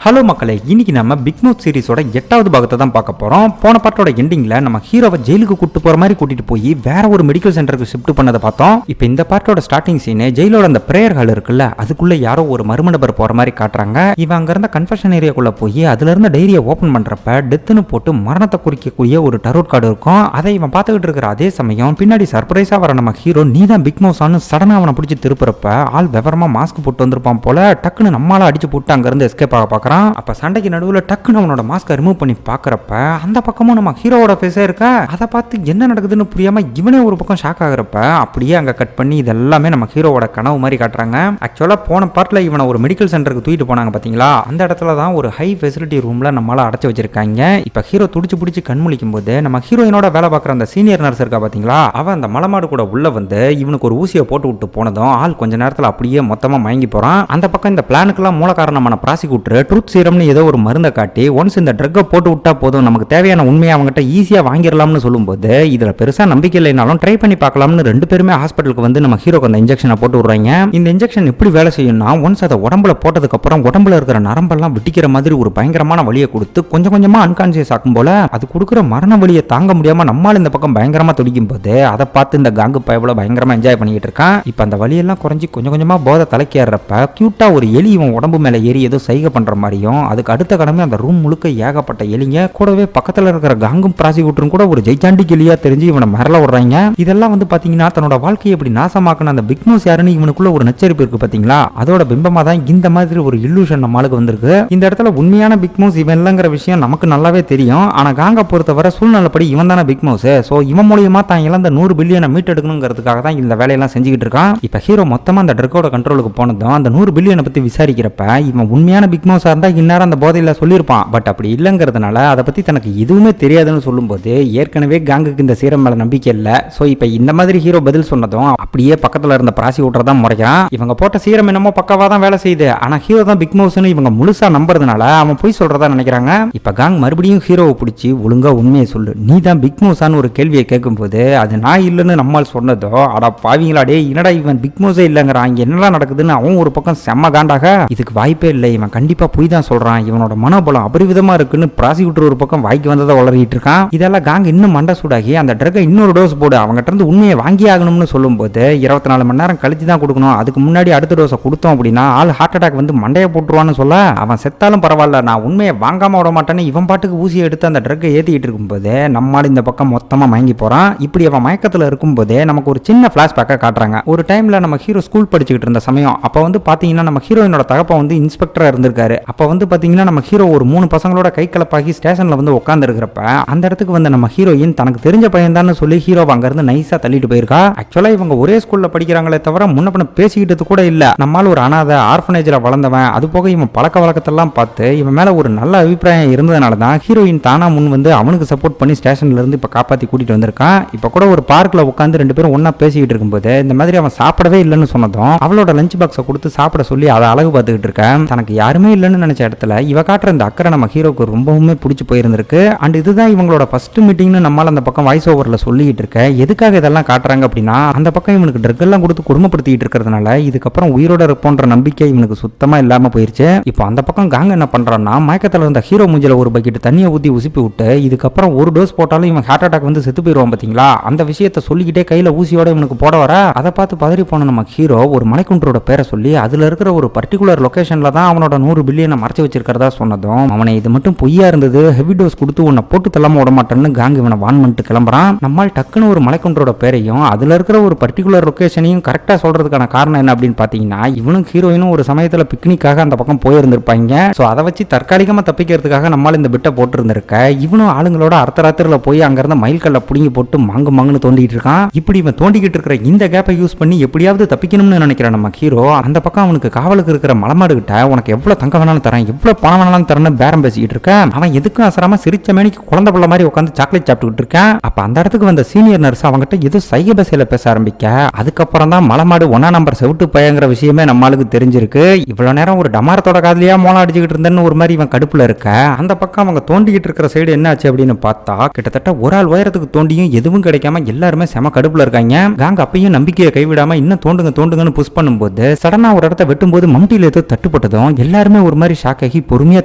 Hello மக்களே, இன்னைக்கு நம்ம பிக் மவுத் சீரிஸோட 8வது பாகத்தை தான் பார்க்க போறோம். போன பார்ட்டோட எண்டிங்ல நம்ம ஹீரோவை ஜெயிலுக்கு கூட்டு போற மாதிரி கூட்டிட்டு போய் வேற ஒரு மெடிக்கல் சென்டருக்கு ஷிஃப்ட் பண்ணதை பார்த்தோம். இப்போ இந்த பார்ட்டோட ஸ்டார்டிங் சீன் ஜெயிலோட அந்த பிரேயர் ஹால் இருக்குல்ல, அதுக்குள்ள யாரோ ஒரு மர்ம நபர் போற மாதிரி காட்டுறாங்க. இவன் அங்க இருந்த கன்ஃபெஷன் ஏரியாக்குள்ள போய் அதுல இருந்த டைரியை ஓபன் பண்றப்ப டெத்துன்னு போட்டு மரணத்தை குறிக்கக்கூடிய ஒரு டரோட் கார்டு இருக்கும். அதை இவன் பார்த்துக்கிட்டு இருக்கிற அதே சமயம் பின்னாடி சர்ப்ரைஸா வர நம்ம ஹீரோ நீ தான் பிக் மவுஸான்னு சடனா அவனை பிடிச்சி திருப்புறப்ப ஆள் விவரமா மாஸ்க் போட்டு வந்திருப்பான் போல. டக்குன்னு நம்மளால அடிச்சு போட்டு அங்க இருந்து எஸ்கேப் ஆக பாக்குறான். அப்ப சண்டைக்கு நடுவுல டக்குன்னு அவனோட மாஸ்கை ரிமூவ் பண்ணி பாக்குறப்ப அந்த பக்கமும் நம்ம ஹீரோவோட ஃபேஸே இருக்க. அதை பார்த்து என்ன நடக்குதுன்னு புரியாம இவனே ஒரு பக்கம் ஷாக் ஆகுறப்ப அப்படியே அங்க கட் பண்ணி இதெல்லாமே நம்ம ஹீரோவோட கனவு மாதிரி காட்டுறாங்க. ஆக்சுவலா போன பார்ட்ல இவனை ஒரு மெடிக்கல் சென்டருக்கு தூக்கிட்டு போனாங்க பாத்தீங்களா, அந்த இடத்துல தான் ஒரு ஹை ஃபெசிலிட்டி ரூம்ல நம்மளால அடைச்சு வச்சிருக்காங்க. இப்ப ஹீரோ துடிச்சு பிடிச்சி கண் முழிக்கும் போது நம்ம ஹீரோயினோட வேலை பார்க்குற அந்த சீனியர் நர்ஸ் இருக்கா பாத்தீங்களா, அவன் அந்த மலமாடு கூட உள்ள வந்து இவனுக்கு ஒரு ஊசியை போட்டு விட்டு போனதும் ஆள் கொஞ்ச நேரத்தில் அப்படியே மொத்தமா மயங்கி போறான். அந்த பக்கம் இந்த பிளானுக்கெல்லாம் மூல காரணமான ப்ராசிக்யூட்டர் ட்ரூத் சீரம்னு ஏதோ ஒரு மருந்தை காட்டி ஒன்ஸ் இந்த ட்ரக்கை போட்டு விட்டா போதும் நமக்கு தேவையான உண்மையை அவங்ககிட்ட ஈஸியா வாங்கிடலாம்னு சொல்லும்போது இதுல பெருசா நம்பிக்கை இல்லைனாலும் ட்ரை பண்ணி பார்க்கலாம்னு ரெண்டு பேருமே ஹாஸ்பிட்டலுக்கு வந்து நம்ம ஹீரோக்கு அந்த இன்ஜெக்ஷனை போட்டு விடுறாங்க. இந்த இன்ஜெக்ஷன் எப்படி வேலை செய்யும்னா ஒன்ஸ் அதை உடம்புல போட்டதுக்கு அப்புறம் உடம்புல இருக்கிற நரம்பெல்லாம் விட்டிக்கிற மாதிரி ஒரு பயங்கரமான வலியை கொடுத்து கொஞ்சம் கொஞ்சமா அன்கான்சியஸ் ஆக்கும் போல அது கொடுக்குற மரண வலியை தாங்க முடியாம நம்மால் இந்த பக்கம் பயங்கரமா துடிக்கும் போது அதை பார்த்து இந்த காங்கு பயவுல பயங்கரமா என்ஜாய் பண்ணிட்டு இருக்கான். இப்ப அந்த வலியெல்லாம் குறைஞ்சி கொஞ்சம் கொஞ்சமா போதை தலைக்கேறப்ப கியூட்டா ஒரு எலி இவன் உடம்பு மேல ஏறி ஏதோ சைகை பண்ற மாதிரியும் அதுக்கு அடுத்த கடமை அந்த ரூம் முழுக்க ஏகப்பட்ட எலிங்க கூடவே பக்கத்துல இருக்கிற காங்கும் ப்ராசிக்யூட்டரும் கூட ஒரு ஜெய்சாண்டி எலியா தெரிஞ்சு இவனை மரல விடுறாங்க. இதெல்லாம் வந்து பாத்தீங்கன்னா தன்னோட வாழ்க்கையை எப்படி நாசமாக்கணும் அந்த பிக் மவுஸ் யாருன்னு இவனுக்குள்ள ஒரு நச்சரிப்பு இருக்கு பாத்தீங்களா, அதோட பிம்பமா தான் இந்த மாதிரி ஒரு இல்லூஷன் நம்மளுக்கு வந்திருக்கு. இந்த இடத்துல உண்மையான பிக் மவுஸ் இவன் இல்லங்கிற விஷயம் நமக்கு நல்லாவே தெரியும். ஆனா காங்க பொறுத்தவரை சூழ்நிலைப்படி இவன் தானே பிக் மவுஸ். சோ இவன் மூலியமா தான் இழந்த 100 பில்லியனை மீட்டெடுக்கணுங்கிறதுக்காக தான் இந்த வேலையெல்லாம் செஞ்சுக்கிட்டு இருக்கான். இப்ப ஹீரோ மொத்தமா அந்த ட்ரக்கோட கண்ட்ரோலுக்கு போனதும் அந்த 100 பில்லியனை பத்தி விசாரிக்கிறப்ப இவன் உண்மையான பிக் மவுஸா இருந்தா இந்நேரம் அந்த போதையில சொல்லியிருப்பான். பட் அப்படி இல்லைங்கிறதுனால அதை பத்தி தனக்கு எதுவுமே தெரியாதுன்னு சொல்லும்போது ஏற்கனவே காங்குக்கு இந்த சீரம் மேல நம்பிக்கை இல்லை. ஸோ இப்போ இந்த மாதிரி ஹீரோ பதில் சொன்னதும் அப்படியே பக்கத்தில் இருந்த ப்ராசிக்யூட்டர் தான் முறைக்கிறான். இவங்க போட்ட சீரம் என்னமோ பக்கவா தான் வேலை செய்யுது, ஆனா ஹீரோ தான் பிக் மவுஸ்னு இவங்க முழுசா நம்புறதுனால அவன் போய் சொல்றதா நினைக்கிறாங்க. இப்போ காங் மறுபடியும் ஹீரோவை பிடிச்சி ஒழுங்கா உண்மையை சொல்லு, நீ தான் பிக் மவுஸான்னு ஒரு கேள்வியை கேட்கும்போது அது நான் இல்லைன்னு நம்மால் சொன்னதோ அடா பாவீங்களாடே என்னடா இவன் பிக் மவுஸே இல்லைங்கிறான், இங்க என்னடா நடக்குதுன்னு அவன் ஒரு பக்கம் செம்ம காண்டாக இதுக்கு வாய்ப்பே இல்லை, இவன் கண்டிப்பா போய் தான் சொல்றான், இவனோட மனோபலம் அபரிவிதமா இருக்குன்னு ப்ராசிக்யூட்டர் ஒரு பக்கம் வாய்க்கு வந்ததை வளரிட்டு இருக்கான். இதெல்லாம் காங் இன்னும் மண்டை சூடாகி அந்த ட்ரக்கை இன்னொரு டோஸ் போடு, அவங்ககிட்ட இருந்து உண்மையை வாங்கி ஆகணும்னு சொல்லும்போது 24 மணி நேரம் கழிச்சு தான் கொடுக்கணும், அதுக்கு முன்னாடி அடுத்த டோஸை கொடுத்தோம் அப்படின்னா ஆள் ஹார்ட் அட்டாக் வந்து மண்டையை போட்டுருவான்னு சொல்ல அவன் செத்தாலும் பரவாயில்ல நான் உண்மையை வாங்காம விட மாட்டேன்னு இவன் பாட்டுக்கு ஊசியை எடுத்து அந்த ட்ரக்கை ஏற்றிக்கிட்டு இருக்கும்போது நம்மால் இந்த பக்கம் மொத்தமாக மயங்கி போறான். இப்படி அவன் மயக்கத்தில் இருக்கும்போதே நமக்கு ஒரு சின்ன ஃபிளாஷ்பேக்கை காட்டுறாங்க. ஒரு டைம்ல நம்ம ஹீரோ ஸ்கூல் படிச்சுக்கிட்டு இருந்த சமயம் அப்போ வந்து பாத்தீங்கன்னா நம்ம ஹீரோயினோட தகப்ப வந்து இன்ஸ்பெக்டரா இருந்திருக்காரு. அப்போ வந்து பாத்தீங்கன்னா நம்ம ஹீரோ ஒரு 3 பசங்களோட கை கலப்பாகி ஸ்டேஷன்ல வந்து உட்கார்ந்து இருக்கிறப்ப அந்த இடத்துக்கு வந்து நம்ம ஹீரோயின் தனக்கு தெரிஞ்ச பையன் தான் சொல்லி ஹீரோ அங்க இருந்து நைஸா தள்ளிட்டு போயிருக்கா. ஆக்சுவலா இவங்க ஒரே ஸ்கூல்ல படிக்கிறாங்களே தவிர முன்ன பின்ன பேசிக்கிட்டது கூட இல்ல. நம்மால ஒரு அனாதை ஆர்ஃபனேஜ்ல வளர்ந்தவன், அது போக இவன் பழக்க வழக்கத்தெல்லாம் பார்த்து இவன் மேல ஒரு நல்ல அபிப்பிராயம் இருந்ததுனால தான் ஹீரோயின் தானா முன் வந்து அவனுக்கு சப்போர்ட் பண்ணி ஸ்டேஷன்ல இருந்து இப்ப காப்பாத்தி கூட்டிட்டு வந்திருக்கான். இப்ப கூட ஒரு பார்க்ல உட்கார்ந்து 2 பேரும் ஒன்னா பேசிக்கிட்டு இருக்கும்போது இந்த மாதிரி அவன் சாப்பிடவே இல்லைன்னு சொன்னதும் அவளோட லஞ்ச் பாக்ஸை கொடுத்து சாப்பிட சொல்லி அதை அழகு பார்த்துக்கிட்டு இருக்கேன். தனக்கு யாருமே இல்லைன்னு நினைச்ச இடத்துல இவ காட்டுற இந்த அக்கறை நம்ம ஹீரோக்கு ரொம்பவுமே பிடிச்சி போயிருந்திருக்கு. அண்ட் இதுதான் இவங்களோட ஃபர்ஸ்ட் மீட்டிங்னு நம்மால் அந்த பக்கம் வாய்ஸ் ஓவரில் சொல்லிக்கிட்டு இருக்க. எதுக்காக இதெல்லாம் காட்டுறாங்க அப்படின்னா அந்த பக்கம் இவனுக்கு ட்ரக் எல்லாம் கொடுத்து குடும்பப்படுத்திட்டு இருக்கிறதுனால இதுக்கப்புறம் உயிரோட இருப்போன்ற நம்பிக்கை இவனுக்கு சுத்தமா இல்லாம போயிருச்சு. இப்போ அந்த பக்கம் காங்க என்ன பண்றான்னா மயக்கத்தில் இருந்த ஹீரோ மூஞ்சில ஒரு பக்கெட் தண்ணியை ஊற்றி உசுப்பி விட்டு இதுக்கப்புறம் ஒரு டோஸ் போட்டாலும் இவன் ஹார்ட் அட்டாக் வந்து செத்து போயிடுவான் பாத்தீங்களா, அந்த விஷயத்த சொல்லிக்கிட்டே கையில ஊசியோட இவனுக்கு போட வர அதை பார்த்து பதறி போன நம்ம ஹீரோ ஒரு மலைக்குன்றோட பேரை சொல்லி அதுல இருக்கிற ஒரு பர்டிகுலர் லொகேஷன்ல தான் அவனோட 100 பில்லியனை மறைச்சு வச்சிருக்கிறதா சொன்னதும் அவனை இது மட்டும் பொய்யா இருந்தது, ஹெவி டோஸ் கொடுத்து உன்னை போட்டு தள்ளாம விட மாட்டேன்னு காங் இவனை வான் பண்ணிட்டு கிளம்புறான். நம்மால் டக்குன்னு ஒரு மலைக்குன்றோட பேரையும் அதுல இருக்கிற ஒரு பர்டிகுலர் லொகேஷனையும் கரெக்டா சொல்றதுக்கான காரணம் என்ன அப்படின்னு பாத்தீங்கன்னா இவனும் ஹீரோயினும் ஒரு சமயத்துல பிக்னிக்காக அந்த பக்கம் போயிருந்திருப்பாங்க. சோ அதை வச்சு தற்காலிகமா தப்பிக்கிறதுக்காக நம்மால் இந்த பிட்டை போட்டு இருந்திருக்க இவனும் ஆளுங்களோட அர்த்தராத்திரில போய் அங்க இருந்த மயில்கல்ல புடிங்கி போட்டு மாங்குன்னு தோண்டிட்டு இருக்கான். இப்படி இவன் தோண்டிக்கிட்டு இருக்கிற இந்த கேப்பை யூஸ் பண்ணி எப்படியாவது தப்பிக்கணும்னு நினைக்கிறான் நம்ம ஹீரோ. அந்த பக்கம் அவனுக்கு காவலுக்கு இருக்கிற மலமாடு கிட்ட உனக்கு எவ்வளவு தங்க வேணாலும் தரேன், எவ்வளவு பணம் வேணாலும் தரேன்னு பேரம் பேசிக்கிட்டு இருக்கேன். அவன் எதுக்கும் அசராம சிரிச்ச மேனிக்கு குழந்தை பிள்ளை மாதிரி உட்காந்து சாக்லேட் சாப்பிட்டுக்கிட்டு இருக்கேன். அப்ப அந்த இடத்துக்கு வந்த சீனியர் நர்ஸ் அவங்ககிட்ட ஏதோ சைகை பசையில பேச ஆரம்பிக்க அதுக்கப்புறம் தான் மலமாடு 1 நம்பர் செவிட்டு பயங்கிற விஷயமே நம்மளுக்கு தெரிஞ்சிருக்கு. இவ்வளவு நேரம் ஒரு டமாரத்தோட காதலியா மோளம் அடிச்சுக்கிட்டு இருந்தேன்னு ஒரு மாதிரி இவன் கடுப்புல இருக்க அந்த பக்கம் அவங்க தோண்டிக்கிட்டு இருக்கிற சைடு என்ன ஆச்சு அப்படின்னு பார்த்தா கிட்டத்தட்ட ஒரு ஆள் உயரத்துக்கு தோண்டியும் எதுவும் கிடைக்காம எல்லாருமே செம கடுப்புல இருக்காங்க. காங்க அப்பயும் நம்பிக்கையை கைவிடாம இன்னும் தோண்டுங்கன்னு புஷ் பண்ணும்போது சடனா ஒரு இடத்த வெட்டும்போது மம்டியில ஏதோ தட்டுப்பட்டதும் எல்லாருமே ஒரு மாதிரி மாதிரி ஷாக் ஆகி பொறுமையா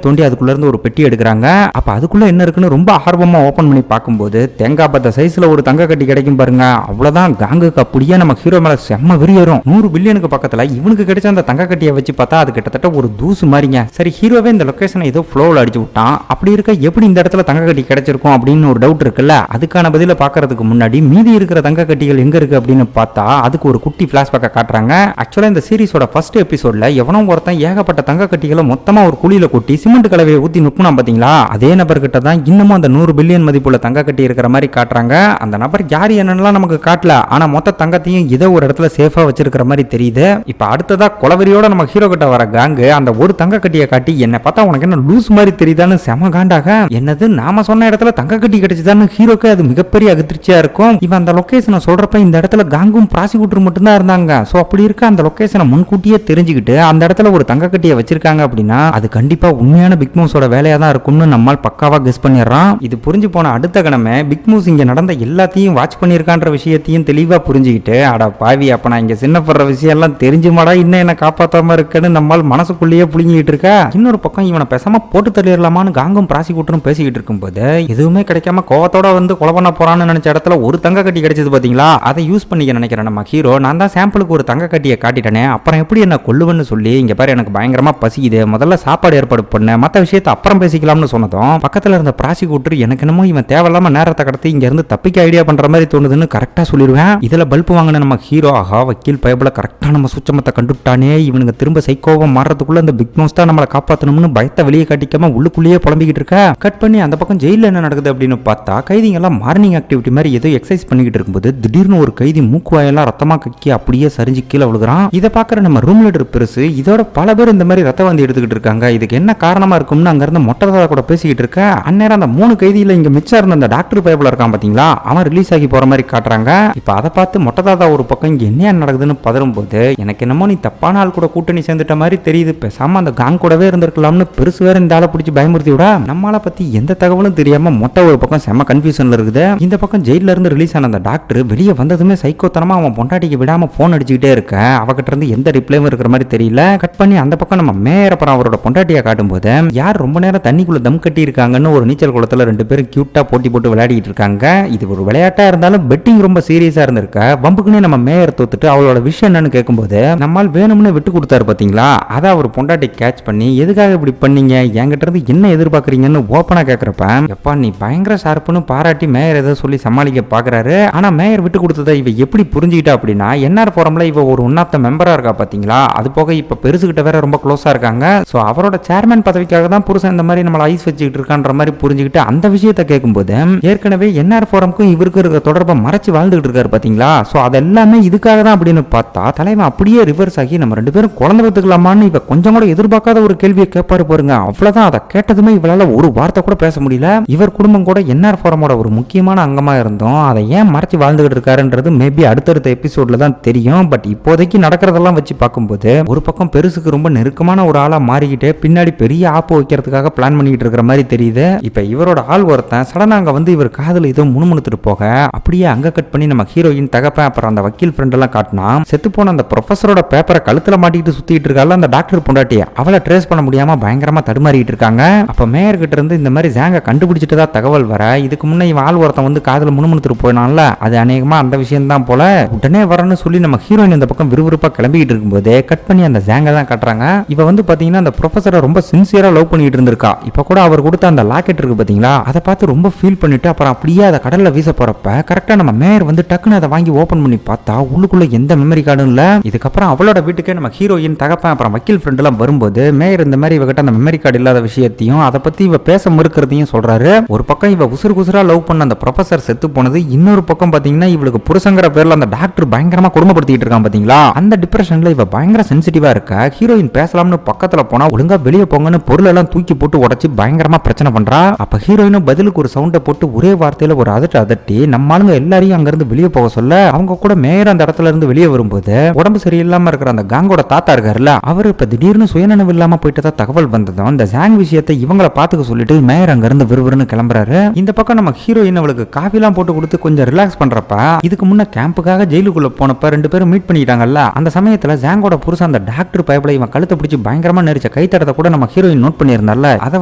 தோண்டி அதுக்குள்ள இருந்து ஒரு பெட்டி எடுக்கிறாங்க. அப்ப அதுக்குள்ள என்ன இருக்குன்னு ரொம்ப ஆர்வமா ஓபன் பண்ணி பார்க்கும்போது தேங்காய் பத்த சைஸ்ல ஒரு தங்க கட்டி கிடைக்கும் பாருங்க. அவ்வளவுதான் காங்குக்கு அப்படியே நம்ம ஹீரோ மேல செம்ம வெறியேறும். 100 பில்லியனுக்கு பக்கத்துல இவனுக்கு கிடைச்ச அந்த தங்க கட்டியை வச்சு பார்த்தா அது கிட்டத்தட்ட ஒரு தூசு மாதிரிங்க. சரி ஹீரோவே இந்த லொகேஷனை ஏதோ ஃப்ளோவில் அடிச்சு விட்டான். அப்படி இருக்க எப்படி இந்த இடத்துல தங்க கட்டி கிடைச்சிருக்கும் அப்படின்னு ஒரு டவுட் இருக்குல்ல. அதுக்கான பதில பாக்குறதுக்கு முன்னாடி மீதி இருக்கிற தங்க கட்டிகள் எங்க இருக்கு அப்படின்னு பார்த்தா அதுக்கு ஒரு குட்டி பிளாஷ்பேக்கை காட்டுறாங்க. ஆக்சுவலா இந்த சீரிஸோட ஃபர்ஸ்ட் எபிசோட்ல எவனோ ஒருத்தன் ஏகப்பட்ட தங்க கட்டிகளை மொத்தமா ஒரு குழியில கொட்டி சிமெண்ட் கலவையை ஊத்தி நுட்புனா பாத்தீங்களா, அதே நபர்கிட்ட தான் இன்னமும் அந்த 100 பில்லியன் மதிப்புள்ள தங்க கட்டி இருக்கிற மாதிரி காட்டுறாங்க. அந்த நபர் யார் என்னன்னு நமக்கு காட்டல, ஆனா மொத்த தங்கத்தையும் ஏதோ ஒரு இடத்துல சேஃபா வச்சிருக்கிற மாதிரி தெரியுது. இப்ப அடுத்ததா கொலவெறியோட நம்ம ஹீரோ கிட்ட வர காங்கு அந்த ஒரு தங்க கட்டியை காட்டி என்ன பார்த்தா உனக்கு என்ன லூஸ் மாதிரி தெரியுதான்னு செம காண்டாக, என்னது நாம சொன்ன இடத்துல தங்க கட்டி கிடைச்சதான்னு ஹீரோக்கு அது மிகப்பெரிய அதிர்ச்சியா இருக்கும். இவன் அந்த லொகேஷனை சொல்றப்ப இந்த இடத்துல காங்கும் ப்ராசிக்யூட்டர் மட்டும் தான் இருந்தாங்க. சோ அப்படி இருக்க அந்த லொகேஷனை முன்கூட்டியே தெரிஞ்சுக்கிட்டு அந்த இடத்துல ஒரு தங்க கட்டியை வச்சிருக்காங்க அப்படின்னா அது கண்டிப்பா உண்மையான பிக் மூஸோட வேலையா தான் இருக்கும்னு நம்மால் பக்காவா கெஸ் பண்ணிடுறான். இது புரிஞ்சு போன அடுத்த கணமே பிக் மூஸ் இங்க நடந்த எல்லாத்தையும் வாட்ச் பண்ணிருக்கான்ற விஷயத்தையும் தெளிவா புரிஞ்சுக்கிட்டு அட பாவி அப்ப நான் இங்க சின்னப்படுற விஷயம் எல்லாம் தெரிஞ்சுமாடா இன்னும் என்ன காப்பாத்தாம இருக்குன்னு நம்மால் மனசுக்குள்ளேயே புளிங்கிட்டு இருக்க. இன்னொரு பக்கம் இவனை பேசாம போட்டு தள்ளிடலாமான்னு காங்கும் ப்ராசிக்யூட்டரும் பேசிக்கிட்டு இருக்கும்போது எதுவுமே கிடைக்காம கோவத்தோட வந்து கொலை பண்ண போறான்னு நினைச்ச இடத்துல ஒரு தங்க கட்டி கிடைச்சது பாத்தீங்களா, அதை யூஸ் பண்ணிக்க நினைக்கிறேன் நம்ம ஹீரோ. நான் தான் சாம்பிளுக்கு ஒரு தங்க கட்டியை காட்டிட்டேனே, அப்புறம் எப்படி என்ன கொல்லுவன்னு சொல்லி இங்க பாரு எனக்கு பயங்கரமா பசிக்குது, முதல்ல சாப்பாடு ஏற்பாடு பண்ண மத்த விஷயத்தை அப்புறம் பேசிக்கலாம்னு சொன்னதும் பக்கத்துல இருந்த ப்ராசிக்யூட்டர் எனக்கு என்னமோ இவன் தேவையில்லாம நேரத்தை கடத்தி இங்க இருந்து தப்பிக்க ஐடியா பண்ற மாதிரி தோணுதுன்னு கரெக்டா சொல்லிடுவேன். இதுல பல்ப் வாங்கின நம்ம ஹீரோ ஆஹா வக்கீல் பயபல கரெக்டா நம்ம சுச்சமத்தை கண்டுட்டானே, இவனுக்கு திரும்ப சைக்கோவா மாறதுக்குள்ள இந்த பிக் மோஸ் தான் நம்மளை காப்பாற்றணும்னு பயத்தை வெளியே காட்டிக்காம உள்ளுக்குள்ளேயே புலம்பிக்கிட்டு இருக்க. கட் பண்ணி அந்த பக்கம் ஜெயில என்ன நடக்குது அப்படின்னு பார்த்தா கைதிங்க எல்லாம் மார்னிங் ஆக்டிவிட்டி மாதிரி ஏதோ எக்ஸசைஸ் பண்ணிக்கிட்டு இருக்கும்போது திடீர்னு ஒரு கைதி மூக்குவாயெல்லாம் ரத்தமா கக்கி அப்படியே சரிஞ்சு கீழே விழுகிறான். இதை பாக்குற நம்ம ரூம் லீடர் பெருசு இதோட பல பேர் இந்த மாதிரி ரத்த வாந்தி எடுத்துக்கிட்டு இருக்காங்க, இதுக்கு என்ன காரணமா இருக்கும்னு அங்க இருந்து மொட்டை கூட பேசிக்கிட்டு இருக்க. அந்நேரம் அந்த 3 கைதியில இங்க மிச்சம் இருந்த அந்த டாக்டர் பயபல இருக்கான் பாத்தீங்களா, அவன் ரிலீஸ் ஆகி போற மாதிரி காட்டுறாங்க. இப்ப அதை பார்த்து மொட்டை தாத்தா ஒரு பக்கம் இங்க என்ன நடக்குதுன்னு பதறும் போது எனக்கு என்னமோ நீ தப்பான ஆள் கூட கூட்டணி சேர்ந்துட்ட மாதிரி தெரியுது, பேசாம அந்த காங் கூடவே இருந்திருக்கலாம்னு பெருசு வேற இந்த ஆளை பிடிச்சி பயமுறுத்தி விட நம்மளை பத்தி எந்த தகவலும் தெரியாம மொட்டை ஒரு பக்கம் செம்ம கன்ஃபியூஷன்ல இருக்குது. இந்த பக்கம் ஜெயில இருந்து ரிலீஸ் ஆன அந்த டாக்டர் வெளியே வந்ததுமே சைக்கோத்தனமா அவன் பொண்டாட்டிக்கு விடாம போன் அடிச்சுக்கிட்டே இருக்க, அவகிட்ட இருந்து எந்த ரிப்ளையும் இருக்கிற மாதிரி தெரியல. கட் பண்ணி அந்த பக்கம் நம்ம மேயர் அப்புறம் அவரோட பொண்டாட்டியை காட்டும் போது யார் ரொம்ப நேரம் தண்ணிக்குள்ள தம் கட்டி இருக்காங்கன்னு ஒரு நீச்சல் குளத்துல 2 பேரும் கியூட்டா போட்டி போட்டு விளையாடிட்டு இருக்காங்க. இது ஒரு விளையாட்டா இருந்தாலும் பெட்டிங் ரொம்ப சீரியஸா இருந்திருக்க. வம்புக்குன்னு நம்ம மேயர் தோத்துட்டு அவளோட விஷயம் என்னன்னு கேட்கும்போது நம்மால் வேணும்னு விட்டு கொடுத்தாரு பாத்தீங்களா, அதை அவர் பொண்டாட்டி கேட்ச் பண்ணி எதுக்காக இப்படி பண்ணீங்க, என்கிட்ட இருந்து என்ன எதிர்பார்க்கறீங்கன்னு ஓப்பனா கேட்கறப்ப எப்பா நீ பயங்கர ஷார்ப்புன்னு பாராட்டி மேயர் ஏதோ சொல்லி சமாளிக்க பாக்குறாரு. ஆனா மேயர் விட்டு கொடுத்ததை இவ எப்படி புரிஞ்சுக்கிட்டா அப்படின்னா என்ஆர் போரம்ல இவ ஒரு ஒன் ஆஃப் த மெம்பரா இருக்கா பாத்தீங்களா, அது போக இப்ப பெருசுகிட்ட வேற ரொம்ப க்ளோஸா இருக்காங்க. சோ அவரோட சேர்மேன் பதவிக்காக தான் புருஷன் இந்த மாதிரி நம்மள ஐஸ் வச்சுக்கிட்டு இருக்கான்ற மாதிரி புரிஞ்சுக்கிட்டு அந்த விஷயத்தை கேட்கும்போது ஏற்கனவே என்ஆர் போரம்க்கும் இவருக்கு இருக்கிற தொடர்பை மறைச்சு வாழ்ந்துகிட்டு இருக்காரு பாத்தீங்களா. சோ அதெல்லாமே இதுக்காக தான் அப்படின்னு பார்த்தா தலைவன் அப்படியே ரிவர்ஸ் ஆகி நம்ம 2 பேரும் குழந்தை பெற்றுக்கலாமான்னு இவ கொஞ்சம் கூட எதிர்பார்க்காத ஒரு கேள்வியை கேட்பாரு பாருங்க. அவ்வளவுதான், அதை கேட்டதுமே இவளால ஒரு வார்த்தை கூட பேச முடியல. இவர் குடும்பம் கூட என்ஆர் போரமோட ஒரு முக்கியமான அங்கமா இருந்தோம், அதை ஏன் மறைச்சு வாழ்ந்துகிட்டு இருக்காருன்றது மேபி அடுத்தடுத்த எபிசோட்ல தான் தெரியும். பட் இப்போதைக்கு நடக்கிறதெல்லாம் வச்சு பார்க்கும்போது ஒரு பக்கம் பெருசுக்கு ரொம்ப நெருக்கமான ஒரு ஆளா மாறிக்கிட்டு பின்னாடி பெரிய ஆப்பு வைக்கிறதுக்காக பிளான் பண்ணிட்டு இருக்கிற மாதிரி தெரியுது. இப்ப இவரோட ஆள் ஒருத்தன் சடனா அங்க வந்து இவர் காதுல ஏதோ முணுமுணுத்துட்டு போக அப்படியே அங்க கட் பண்ணி நம்ம ஹீரோயின் தகப்பன் அப்புறம் அந்த வக்கீல் ஃப்ரெண்ட் எல்லாம் காட்டினா செத்து போன அந்த ப்ரொஃபஸரோட பேப்பரை கழுத்துல மாட்டிட்டு சுத்திட்டு இருக்கால அந்த டாக்டர் பொண்டாட்டிய அவளை ட்ரேஸ் பண்ண முடியாம பயங்கரமா தடுமாறிட்டு இருக்காங்க. அப்ப மேயர் கிட்ட இருந்து இந்த மாதிரி ஜாங்க கண்டுபிடிச்சிட்டதா தகவல் வர இதுக்கு முன்ன இவன் ஆள் ஒருத்தன் வந்து காதுல முணுமுணுத்துட்டு போயினான்ல, அது அநேகமா அந்த விஷயம் தான் போல. உடனே வரணும்னு சொல்லி நம்ம ஹீரோயின் இந்த பக்கம் விறுவிறுப்பா கிளம்பிட்டு இருக்கும்போது கட் பண்ணி அந்த ஜாங்க தான் காட்டுறாங்க. இவ வந்து பாத்தீங்கன்னா அந்த ப்ரொஃபஸரை ரொம்ப சின்சியரா லவ் பண்ணிட்டு இருந்திருக்கா. இப்ப கூட அவர் கொடுத்த அந்த லாக்கெட் இருக்கு பாத்தீங்களா, அதை பார்த்து ரொம்ப ஃபீல் பண்ணிட்டு அப்புறம் அப்படியே அதை கடல்ல வீச போறப்ப கரெக்டா நம்ம மேயர் வந்து டக்குன்னு அதை வாங்கி ஓபன் பண்ணி பார்த்தா உள்ளுக்குள்ள எந்த மெமரி கார்டும் இல்ல. இதுக்கப்புறம் அவளோட வீட்டுக்கே நம்ம ஹீரோயின் தகப்பன் அப்புறம் வக்கீல் ஃப்ரெண்ட் எல்லாம் வரும்போது மேயர் இந்த மாதிரி இவகிட்ட அந்த மெமரி கார்டு இல்லாத விஷயத்தையும் அதை பத்தி இவ பேச மறுக்கிறதையும் சொல்றாரு. ஒரு பக்கம் இவ உசுறு குசுரா லவ் பண்ண அந்த ப்ரொஃபசர் செத்து போனது, இன்னொரு பக்கம் பாத்தீங்கன்னா இவளுக்கு புருஷங்கிற பேர்ல அந்த டாக்டர் பயங்கரமா குடும்பப்படுத்திட்டு இருக்கான் பாத்தீங்களா. அந்த டிப்ரெஷன்ல இவ பயங்கர சென்சிட்டிவா இருக்க. ஹீரோயின் பேசலாம்னு பக்கத்துல போனா ஒழுங்கா வெளியே போங்கன்னு பொருள் எல்லாம் தூக்கி போட்டு உடைச்சு பயங்கரமா பிரச்சனை பண்றா. அப்ப ஹீரோயினும் பதிலுக்கு ஒரு சவுண்டை போட்டு ஒரே வார்த்தையில ஒரு அதட்டி நம்ம ஆளுங்க எல்லாரையும் அங்க இருந்து வெளியே போக சொல்ல அவங்க கூட மேயர் அந்த இடத்துல இருந்து வெளியே வரும்போது உடம்பு சரியில்லாம இருக்கிற அந்த காங்கோட தாத்தா இருக்காருல்ல, அவர் இப்ப திடீர்னு சுயநினைவு இல்லாம போயிட்டதா தகவல் வந்ததும் அந்த ஜாங் விஷயத்தை இவங்களை பாத்துக்க சொல்லிட்டு மேயர் அங்க இருந்து விறுவிறுன்னு கிளம்புறாரு. இந்த பக்கம் நம்ம ஹீரோயின் அவளுக்கு காஃபி எல்லாம் போட்டு கொடுத்து கொஞ்சம் ரிலாக்ஸ் பண்றப்ப இதுக்கு முன்ன கேம்புக்காக ஜெயிலுக்குள்ள போனப்ப 2 பேரும் மீட் பண்ணிட்டாங்கல்ல, அந்த சமயத்துல ஜாங்கோட புருஷன் அந்த டாக்டர் பயப்பட இவன் கழுத்தை பிடிச்சி பயங்கரமா நெரிச்ச கைத்தடத்தை கூட நம்ம ஹீரோயின் நோட் பண்ணியிருந்தால, அதை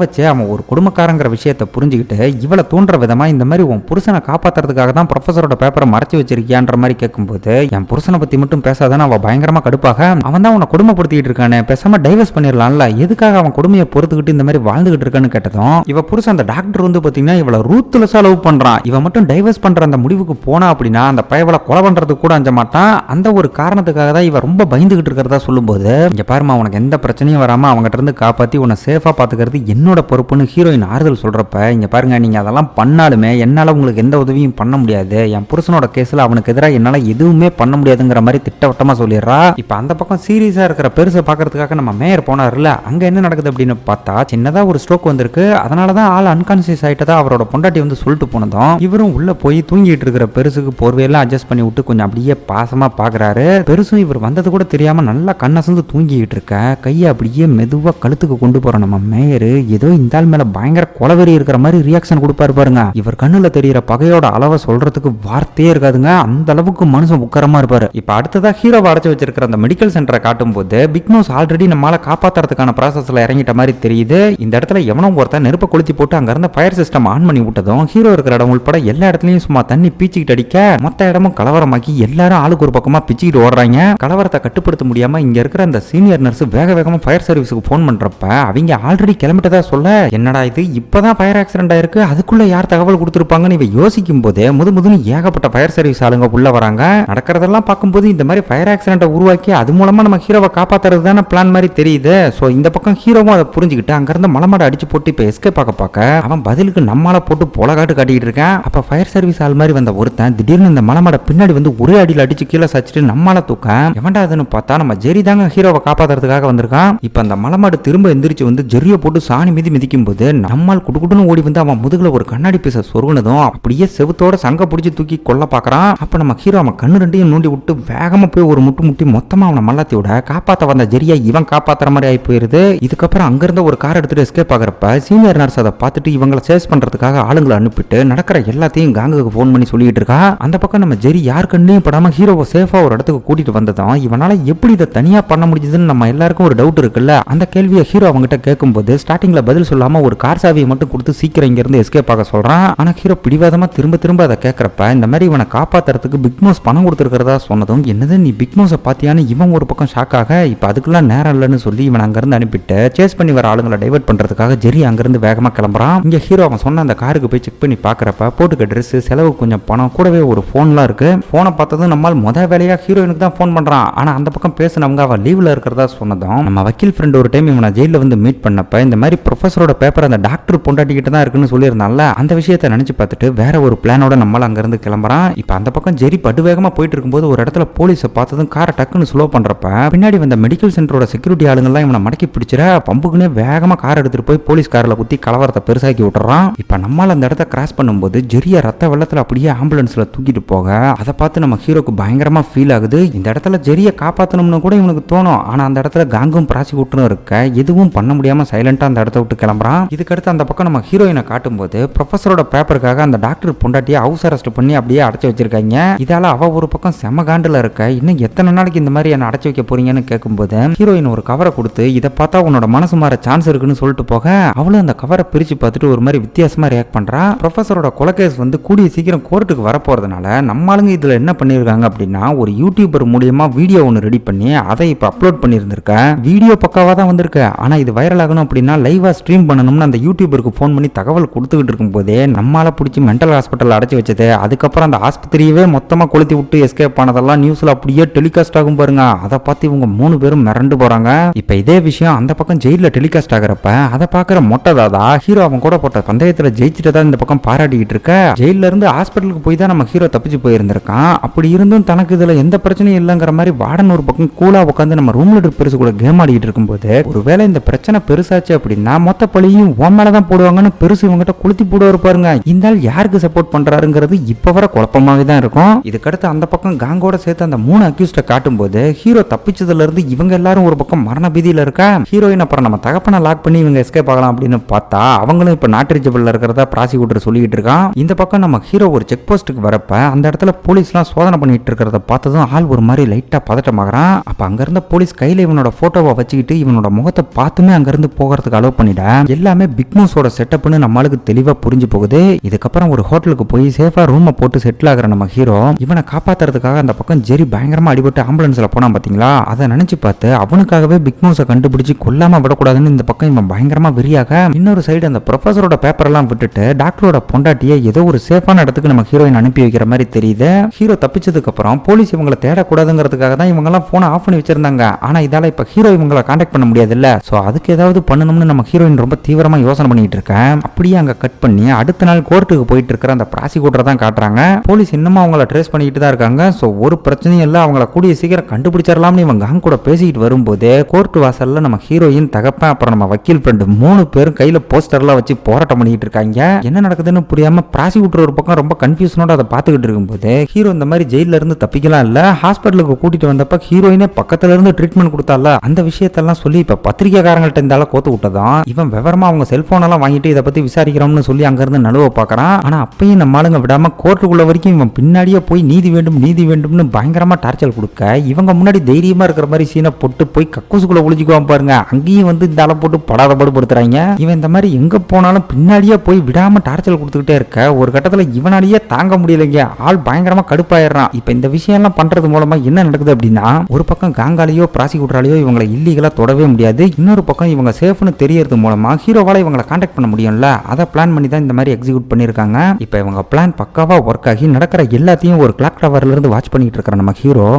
வச்சு அவன் ஒரு குடும்பக்காரங்கிற விஷயத்தை புரிஞ்சுக்கிட்டு இவளை தூண்டுற விதமா இந்த மாதிரி உன் புருஷனை காப்பாத்துறதுக்காக தான் ப்ரொஃபஸரோட பேப்பரை மறைச்சு வச்சிருக்கியான்ற மாதிரி கேட்கும்போது, என் புருஷனை பத்தி மட்டும் பேசாதானே அவ பயங்கரமா கடுப்பாக, அவன் தான் உன்னை கொடுமைப்படுத்திட்டு இருக்கானே, பேசாம டைவர்ஸ் பண்ணிடலாம்ல, எதுக்காக அவன் கொடுமையை பொறுத்துக்கிட்டு இந்த மாதிரி வாழ்ந்துகிட்டு இருக்கான்னு கேட்டதும் இவ புருஷன் அந்த டாக்டர் வந்து பாத்தீங்கன்னா இவளை ரூத்லெஸ்ஸா லவ் பண்றான். இவன் மட்டும் டைவர்ஸ் பண்ற அந்த முடிவுக்கு போனா அப்படின்னா அந்த பயவளை கொலை பண்றதுக்கு கூட அஞ்ச மாட்டான். அந்த ஒரு காரணத்துக்காக தான் இவ ரொம்ப பயந்துகிட்டு இருக்கிறதா சொல்லும்போது, இங்க பாருமா உனக்கு எந்த பிரச்சனையும் வராம அவங்ககிட்ட இருந்து காப்பாத்தி உன்னை சேஃபா பாத்துக்கிறது என்னோட பொறுப்புன்னு ஹீரோயின் ஆறுதல் சொல்றப்ப, இங்க பாருங்க நீங்க அதெல்லாம் பண்ணாலுமே என்னால உங்களுக்கு எந்த உதவியும் பண்ண முடியாது, என் புருஷனோட கேஸ்ல அவனுக்கு எதிராக என்னால எதுவுமே பண்ண முடியாதுங்கிற மாதிரி திட்டவட்டமா சொல்லிடுறா. இப்ப அந்த பக்கம் சீரியஸா இருக்கிற பெருசை பாக்குறதுக்காக நம்ம மேயர் போனார்ல, அங்க என்ன நடக்குது அப்படின்னு பார்த்தா சின்னதா ஒரு ஸ்ட்ரோக் வந்திருக்கு. அதனாலதான் ஆள் அன்கான்சியஸ் ஆயிட்டதா அவரோட பொண்டாட்டி வந்து சொல்லிட்டு போனதும் இவரும் உள்ள போய் தூங்கிட்டு இருக்கிற பெருசுக்கு போர்வையெல்லாம் அட்ஜஸ்ட் பண்ணி விட்டு கொஞ்சம் அப்படியே பாசமா பாக்குறாரு. பெருசும் இவர் வந்தது கூட தெரியாம நல்லா கண்ணசந்து தூங்கிட்டு இருக்க, கையை அப்படியே மெதுவா கழுத்துக்கு கொண்டு போற நம்ம மேயரு ஏதோ இந்த ஆள் மேல பயங்கர கொலவெறி இருக்கிற மாதிரி ரியாக்ஷன் கொடுப்பாரு பாருங்க. இவர் கண்ணுல தெரியற பகையோட அளவை சொல்றதுக்கு வார்த்தையே இருக்காதுங்க, அந்த அளவுக்கு மனுஷன் உக்கரமா இருப்பாரு. இப்ப அடுத்ததா ஹீரோவை அடைச்சு வச்சிருக்கிற அந்த மெடிக்கல் சென்டரை காட்டும் போது பிக் நோஸ் ஆல்ரெடி நம்மளால காப்பாத்துறதுக்கான ப்ராசஸ்ல இறங்கிட்ட மாதிரி தெரியுது. இந்த இடத்துல எவனோ ஒருத்தன் நெருப்ப கொளுத்தி போட்டு அங்க இருந்த ஃபயர் சிஸ்டம் ஆன் பண்ணி விட்டதும் ஹீரோ இருக்கிற இடம் உள்பட எல்லா இடத்துலயும் சும்மா தண்ணி பீச்சிக்கிட்டு அடிக்க மொத்த இடமும் கலவரமாக்கி எல்லாரும் ஆளுக்கு ஒரு பக்கமா பிச்சுக்கிட்டு ஓடுறாங்க. கலவரத்தை கட்டுப்படுத்த முடியாம இங்க இருக்கிற அந்த சீனியர் நர்ஸ் வேக வேகமா ஃபயர் சர்வீஸுக்கு போன் பண்றப்ப அவங்க ஆல்ரெடி கிளம்பிட்டதா சொல்ல, என்னடா இது இப்பதான் ஃபயர் ஆக்சிடென்ட் ஆயிருக்கு, அதுக்குள்ள யார் தகவல் கொடுத்திருப்பாங்கன்னு இவ யோசிக்கும் போதே முதுமுதுன்னு ஏகப்பட்ட ஃபயர் சர்வீஸ் ஆளுங்க உள்ள வராங்க. நடக்கிறதெல்லாம் பார்க்கும்போது இந்த மாதிரி ஃபயர் ஆக்சிடென்ட்டை உருவாக்கி அது மூலமா நம்ம ஹீரோவை காப்பாத்துறது தானே பிளான் மாதிரி தெரியுது. சோ இந்த பக்கம் ஹீரோவும் அதை புரிஞ்சுக்கிட்டு அங்க இருந்த மலமாட அடிச்சு போட்டு இப்ப எஸ்கேப் பார்க்க அவன் பதிலுக்கு நம்மால போட்டு பொலகாட்டு காட்டிட்டு இருக்கான். அப்ப ஃபயர் சர்வீஸ் ஆள் மாதிரி வந்த ஒருத்தன் திடீர்னு இந்த மலமாட பின்னாடி வந்து ஒரே அடியில் அடிச்சு கீழே சச்சிட்டு நம்மால தூக்க, எவன்டா அதுன்னு பார்த்தா நம்ம ஜெரி தாங்க ஹீரோவை காப்பாத்துறதுக்காக வந்திருக்கான். இப்ப அந்த மலமாடு திரும்ப எந்திரிச்சு வந்து ஜெரிய போட்டு சாணி மீதி மிதிக்கும் போது நம்மால் குடுக்குடுன்னு ஓடி வந்து அவன் முதுகுல ஒரு கண்ணாடி பீச சொருகுனதும் அப்படியே செவுத்தோட சங்க பிடிச்சி தூக்கி கொல்ல பாக்குறான். அப்ப நம்ம ஹீரோ அவன் கண்ணு ரெண்டையும் நோண்டி விட்டு வேகமா போய் ஒரு முட்டி மொத்தமா அவனை மல்லாத்தி விட காப்பாத்த வந்த ஜெரியா இவன் காப்பாத்துற மாதிரி ஆகி போயிருது. இதுக்கப்புறம் அங்கிருந்த ஒரு கார் எடுத்துட்டு எஸ்கேப் ஆகிறப்ப சீனியர் நர்ஸ் அதை பார்த்துட்டு இவங்களை சேஸ் பண்றதுக்காக ஆளுங்களை அனுப்பிட்டு நடக்கிற எல்லாத்தையும் காங்குக்கு போன் பண்ணி சொல்லிட்டு இருக்கா. அந்த பக்கம் நம்ம ஜெரி யார் கண்ணையும் படாம ஹீரோவை சேஃபா ஒரு இடத்துக்கு கூட்டிட்டு வந்ததும் இவனால எப்படி இதை தனியா பண்ண முடியுதுன்னு நம்ம எல்லாருக்கும் ஒரு டவுட் இருக்குல்ல. அந்த கேள்வியை ஹீரோ அவங்ககிட்ட கேட்கும்போது ஸ்டார்டிங்ல பதில் சொல்லாம ஒரு கார் சாவியை மட்டும் கொடுத்து சீக்கிரம் இங்க இருந்து எஸ்கேப் ஆக சொல்றான். ஆனா ஹீரோ பிடிவாதமா திரும்ப அதை கேட்கறப்ப இந்த மாதிரி இவனை காப்பாத்துறதுக்கு பிக் நோஸ் பணம் கொடுத்துருக்கிறதா சொன்னதும், என்னது நீ பிக் நோஸை பாத்தியான்னு இவன் ஒரு பக்கம் ஷாக் ஆக, இப்ப அதுக்கெல்லாம் நேரம் இல்லைன்னு சொல்லி இவன் அங்கிருந்து அனுப்பிட்டு சேஸ் பண்ணி வர ஆளுங்களை டைவர்ட் பண்றதுக்காக ஜெரி அங்கிருந்து வேகமா கிளம்புறான். இங்க ஹீரோ அவன் சொன்ன அந்த காருக்கு போய் செக் பண்ணி பாக்குறப்ப போட்டுக்க ட்ரெஸ், செலவு கொஞ்சம் பணம், கூடவே ஒரு போன்லாம் இருக்கு. போனை பார்த்ததும் நம்மால் முதல் வேலையா ஹீரோயினுக்கு தான் போன் பண்றான். ஆனா அந்த பக்கம் பேசினவங்க அவ லீவ்ல இருக்கிறதா சொன்னதும் நம்ம வக்கீல் ஃப்ரெண்ட் ஒரு டைம் இவனை ஜெயில வந்து மீட் பண்ணப்ப இந்த மாதிரி ப்ரொஃபஸரோட பேப்பர் அந்த டாக்டர் பொண்டாட்டிக்கிட்ட தான் இருக்குன்னு சொல்லியிருந்தால அந்த விஷயத்தை நினைச்சு பார்த்துட்டு வேற ஒரு பிளானோட நம்மளால அங்கிருந்து கிளம்புறான். இப்ப அந்த பக்கம் ஜெரி படு வேகமா போயிட்டு இருக்கும்போது ஒரு இடத்துல போலீஸை பார்த்ததும் காரை டக்குன்னு ஸ்லோ பண்றப்ப பின்னாடி வந்த மெடிக்கல் சென்டரோட செக்யூரிட்டி ஆளுங்கெல்லாம் இவனை மடக்கி பிடிச்சிட பம்புக்குனே வேகமா கார் எடுத்துட்டு போய் போலீஸ் கார்ல குத்தி கலவரத்தை பெருசாக்கி விட்டுறான். இப்ப நம்மால அந்த இடத்த கிராஸ் பண்ணும்போது ஜெரிய ரத்த வெள்ளத்துல அப்படியே ஆம்புலன்ஸ்ல தூக்கிட்டு போக அதை பார்த்து நம்ம ஹீரோக்கு பயங்கரமா ஃபீல் ஆகுது. இந்த இடத்துல ஜெரிய காப்பாத்தணும்னு கூட இவனுக்கு தோணும். ஆனா அந்த இடத்துல காங்கும் ப்ராசிக்யூட்டரும் இருக்க எதுவும் பண்ண முடியாம சைலண்டா அந்த இடத்த விட்டு கிளம்புறான். இதுக்கடுத்து அந்த பக்கம் நம்ம ஹீரோயினை காட்டும் போது ப்ரொஃபஸரோட பேப்பருக்காக அந்த டாக்டர் பொண்டாட்டியை ஹவுஸ் அரெஸ்ட் பண்ணி அப்படியே அடைச்சு வச்சிருக்காங்க. இதால அவ ஒரு பக்கம் செம காண்டுல இருக்க, இன்னும் எத்தனை நாளைக்கு இந்த மாதிரி என்ன அடைச்சு வைக்க போறீங்கன்னு கேட்கும்போது ஹீரோயின் ஒரு கவரை கொடுத்து இதை பார்த்தா உன்னோட மனசு மாற சான்ஸ் இருக்குன்னு சொல்லிட்டு போக அவளும் அந்த கவரை பிரிச்சு பார்த்துட்டு ஒரு மாதிரி வித்தியாசமா ரியாக்ட் பண்றா. ப்ரொஃபஸரோட கொலைகேஸ் வந்து கூடிய சீக்கிரம் கோர்ட்டுக்கு வரப்போறதுனால நம்மளுங்க இதுல என்ன பண்ணிருக்காங்க அப்படின்னா ஒரு யூடியூபர் மூலியமா வீடியோ ஒன்று ரெடி பண்ணி அதை இப்ப அப்லோட் பண்ணியிருந்திருக்க. வீடியோ பக்காவா தான் வந்திருக்கு. ஆனா இது வைரல் ஆகணும் அப்படின்னா லைவா ஸ்ட்ரீம் பண்ணணும்னு அந்த யூடியூபருக்கு போன் பண்ணி தகவல் கொடுத்துக்கிட்டு இருக்கும் போதே நம்மால பிடிச்சி மென்டல் ஹாஸ்பிட்டல் அடைச்சு வச்சது. அதுக்கப்புறம் அந்த ஆஸ்பத்திரியவே மொத்தமா கொளுத்தி விட்டு எஸ்கேப் ஆனதெல்லாம் நியூஸ்ல அப்படியே டெலிகாஸ்ட் ஆகும் பாருங்க. அதை பார்த்து இவங்க 3 பேரும் மிரண்டு போறாங்க. இப்ப இதே விஷயம் அந்த பக்கம் ஜெயில டெலிகாஸ்ட் ஆகிறப்ப அதை பாக்குற மொட்டை தாதா ஹீரோ அவன் கூட போட்ட பந்தயத்துல ஜெயிச்சுட்டு இந்த பக்கம் பாராட்டிக்கிட்டு இருக்க. ஜெயில இருந்து ஹாஸ்பிட்டலுக்கு போய் தான் நம்ம ஹீரோ தப்பிச்சு போயிருந்திருக்கான். அப்படி இருந்தும் தனக்கு இதுல எந்த பிரச்சனையும் இல்லைங்கிற மாதிரி வார்டன் ஒரு பக்கம் கூலா உட்காந்து நம்ம ரூம்ல இருக்க பெருசு கூட கேம் ஆடிட்டு இருக்கும்போது ஒருவேளை இந்த பிரச்சனை பெருசாச்சு அப்படின்னா மொத்த பழியும் உன் மேலதான் போடுவாங்கன்னு பெருசு இவங்கிட்ட கொளுத்தி போடுவாரு பாருங்க. இந்த ஆள் யாருக்கு சப்போர்ட் பண்றாருங்கிறது இப்ப வர குழப்பமாவே தான் இருக்கும். இதுக்கடுத்து அந்த பக்கம் காங்கோட சேர்த்து அந்த 3 அக்யூஸ்ட காட்டும் போது ஹீரோ தப்பிச்சதுல இருந்து இவங்க எல்லாரும் ஒரு பக்கம் மரண பீதியில இருக்க. ஹீரோயின் அப்புறம் நம்ம தகப்பனை லாக் பண்ணி இவங்க எஸ்கேப் ஆகலாம் அப்படின்னு பார்த்தா அவங்களும் இப்ப நாட் ரீச்சபிள்ல இருக்கிறதா ப்ராசிக்யூட்டர் சொல்லிட்டு இருக்கான். இந்த பக்கம் நம்ம ஹீரோ ஒரு செக் போஸ்ட்டுக்கு வரப்ப அந்த இடத்துல போலீஸ்லாம் சோதனை பண்ணிட்டு இருக்கிறத பார்த்ததும் ஆள் ஒரு மாதிரி லைட்டா பதட்டமாகறான். அப்ப அங்க இருந்த போலீஸ் கையில இவனோட போட்டோவை வச்சுக்கிட்டு இவனோட இவனோட முகத்தை பார்த்துமே அங்கிருந்து போகிறதுக்கு அலோவ் பண்ணிட எல்லாமே பிக் மவுஸோட செட்டப்னு நம்மளுக்கு தெளிவா புரிஞ்சு போகுது. இதுக்கப்புறம் ஒரு ஹோட்டலுக்கு போய் சேஃபா ரூமை போட்டு செட்டில் ஆகிற நம்ம ஹீரோ இவனை காப்பாத்துறதுக்காக அந்த பக்கம் ஜெரி பயங்கரமா அடிபட்டு ஆம்புலன்ஸ்ல போனா பாத்தீங்களா, அதை நினைச்சு பார்த்து அவனுக்காகவே பிக் மவுஸை கண்டுபிடிச்சு கொல்லாம விடக்கூடாதுன்னு இந்த பக்கம் இவன் பயங்கரமா வெறியாக இன்னொரு சைடு அந்த ப்ரொஃபஸரோட பேப்பர் எல்லாம் விட்டுட்டு டாக்டரோட பொண்டாட்டியை ஏதோ ஒரு சேஃபான இடத்துக்கு நம்ம ஹீரோயின் அனுப்பி வைக்கிற மாதிரி தெரியுது. ஹீரோ தப்பிச்சதுக்கு அப்புறம் போலீஸ் இவங்களை தேடக்கூடாதுங்கிறதுக்காக தான் இவங்க எல்லாம் போனை ஆஃப் பண்ணி வச்சிருந்தாங்க. ஆனா இதால இப்ப ஹீரோ இவங்களை கான்டாக்ட் பண்ண முடியாது இல்ல. சோ அதுக்கு ஏதாவது பண்ணணும்னு நம்ம ஹீரோயின் ரொம்ப தீவிரமா யோசனை பண்ணிட்டு இருக்கேன். அப்படியே அங்க கட் பண்ணி அடுத்த நாள் கோர்ட்டுக்கு போயிட்டு இருக்கிற அந்த ப்ராசிக்யூட்டரை தான் காட்டுறாங்க. போலீஸ் இன்னமும் அவங்கள ட்ரேஸ் பண்ணிட்டு தான் இருக்காங்க. சோ ஒரு பிரச்சனையும் இல்ல, அவங்கள கூடிய சீக்கிரம் கண்டுபிடிச்சிடலாம்னு இவங்க காங் கூட பேசிட்டு வரும்போது கோர்ட் வாசல்ல நம்ம ஹீரோயின் தகப்பன் அப்புறம் நம்ம வக்கீல் ஃப்ரெண்டு 3 பேரும் கையில போஸ்டர்லாம் வச்சு போராட்டம் பண்ணிட்டு இருக்காங்க. என்ன நடக்குதுன்னு புரியாம ப்ராசிக்யூட்டர் ஒரு பக்கம் ரொம்ப கன்ஃபியூஷனோட அதை பார்த்துக்கிட்டு இருக்கும்போது ஹீரோ இந்த மாதிரி ஜெயில இருந்து தப்பிக்கலாம் இல்ல, ஹாஸ்பிட்டலுக்கு கூட்டிட்டு வந்தப்ப ஹீரோயினே பக்கத்துல இருந்து ட்ரீட்மெண்ட் கொடுத்தால அந்த விஷயத்தெல்லாம் சொல்லி இப்ப பத்திரிகைக்காரங்கள்ட்ட இருந்தால கோத்து விட்டதான் இவன் விவரமா அவங்க செல்போன் எல்லாம் வாங்கிட்டு இதை பத்தி விசாரிக்கிறோம்னு சொல்லி அங்க இருந்து நழுவ பாக்குறான். ஆனா அப்பயும் நம்ம ஆளுங்க விடாம கோர்ட்டுக்குள்ள வரைக்கும் இவன் பின்னாடியே போய் நீதி வேண்டும்னு பயங்கரமா டார்ச்சர் கொடுக்க இவங்க முன்னாடி தைரியமா இருக்கிற மாதிரி சீனை போட்டு போய் கக்கூசுக்குள்ள ஒளிஞ்சுக்குவான் பாருங்க. அங்கேயும் வந்து இந்த ஆளை போட்டு படாத படுத்துறாங்க. இவன் இந்த மாதிரி எங்க போனாலும் பின்னாடியே போய் விடாம டார்ச்சர் கொடுத்துக்கிட்டே இருக்க ஒரு கட்டத்துல இவனாலேயே தாங்க முடியலைங்க. ஆள் பயங்கரமா கடுப்பாயிடுறான். இப்ப இந்த விஷயம் எல்லாம் பண்றது மூலமா என்ன நடக்குது அப்படின்னா ஒரு பக்கம் காங்காலேயோ ப்ராசிக்யூட்டராலேயோ இவங்களை இல்லீகலா தொடவே முடியாது. இன்னொரு பக்கம் இவங்க சேஃப்னு தெரியறது மூலமா ஹீரோவால இவங்களை கான்டாக்ட் பண்ண முடியும்ல. அதை பிளான் பண்ணி தான் இந்த மாதிரி எக்ஸிக்யூட் பண்ணிருக்காங்க. இப்ப இவங்க பிளான் பக்காவா ஒர்க் ஆகி நடக்கிற எல்லாத்தையும் ஒரு கிளாக் டவர்ல இருந்து வாட்ச் பண்ணிட்டு இருக்கிற நம்ம